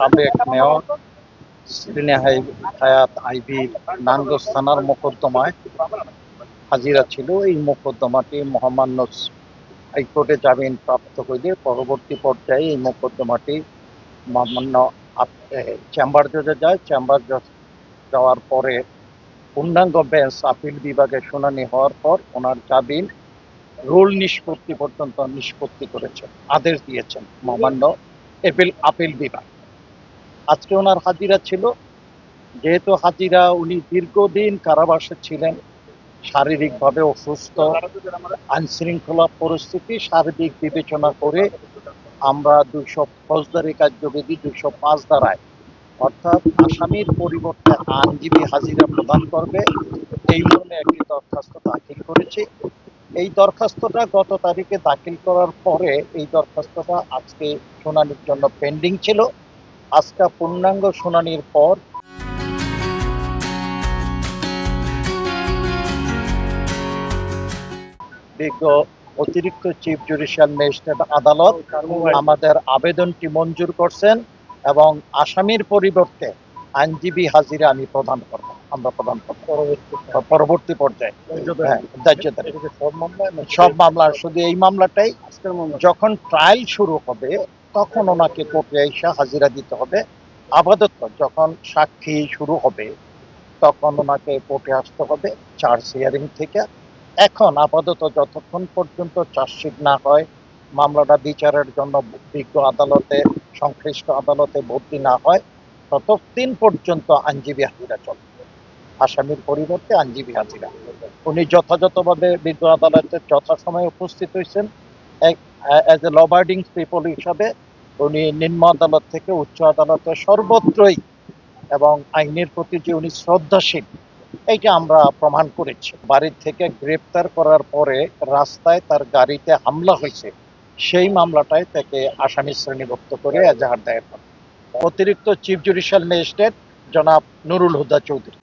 সাবেক মেয়র হায়াত আইভি নাঙ্গস থানার মোকদ্দমায় হাজিরা ছিল। এই মোকদ্দমাটি মহামান্য হাইকোর্টে জামিন প্রাপ্ত হইলে পরবর্তী পর্যায়ে এই মোকদ্দমাটি মহামান্য চেম্বার জজে যায়। চেম্বার জজ যাওয়ার পরে পূর্ণাঙ্গ বেঞ্চ আপিল বিভাগে শুনানি হওয়ার পর ওনার জামিন রুল নিষ্পত্তি পর্যন্ত নিষ্পত্তি করেছেন, আদেশ দিয়েছেন মহামান্য আপিল বিভাগ। আজকে ওনার হাজিরা ছিল। যেহেতু হাজিরা উনি দীর্ঘদিন কারাবাসে ছিলেন, শারীরিকভাবে অসুস্থ, আইনশৃঙ্খলা পরিস্থিতি সার্বিক বিবেচনা করে আমরা 200 ফৌজদারি কার্যবিধি 205 ধারায় অর্থাৎ আসামির পরিবর্তে আইনজীবী হাজিরা প্রদান করবে এই মর্মে একটি দরখাস্ত দাখিল করেছি। এই দরখাস্তটা গত তারিখে দাখিল করার পরে এই দরখাস্তটা আজকে শুনানির জন্য পেন্ডিং ছিল। আজকে পূর্ণাঙ্গ শুনানির পর বিজ্ঞ অতিরিক্ত চিফ জুডিশিয়াল ম্যাজিস্ট্রেট আদালত আমাদের আবেদনটি মঞ্জুর করছেন এবং আসামির পরিবর্তে আইনজীবী হাজিরা আমরা প্রদান করব পরবর্তী পর্যায়ে। সব মামলা শুধু এই মামলাটাই যখন ট্রায়াল শুরু হবে তখন ওনাকে কোর্টে এসে হাজিরা দিতে হবে। আপাতত যখন সাক্ষী শুরু হবে তখন ওনাকে কোর্টে আসতে হবে চার্জ হিয়ারিং থেকে। এখন আপাতত যতক্ষণ পর্যন্ত চার্জশিট না হয়, মামলাটা বিচারের জন্য বিজ্ঞ আদালতে সংশ্লিষ্ট আদালতে ভর্তি না হয়, ততদিন পর্যন্ত আইনজীবী হাজিরা চলবে। আসামির পরিবর্তে আইনজীবী হাজিরা। উনি যথাযথভাবে বিজ্ঞ আদালতে যথাসময়ে উপস্থিত হয়েছেন। As a law abiding people হিসাবে উনি নিম্ন আদালত থেকে উচ্চ আদালতে সর্বত্রই এবং আইনের প্রতি যে উনি শ্রদ্ধাশীল এইটা আমরা প্রমাণ করেছি। বাড়ির থেকে গ্রেপ্তার করার পরে রাস্তায় তার গাড়িতে হামলা হয়েছে, সেই মামলাটায় তাকে আসামি শ্রেণীভুক্ত করে এজাহার দায়ের করা। অতিরিক্ত চিফ জুডিশিয়াল ম্যাজিস্ট্রেট জনাব নুরুল হুদা চৌধুরী।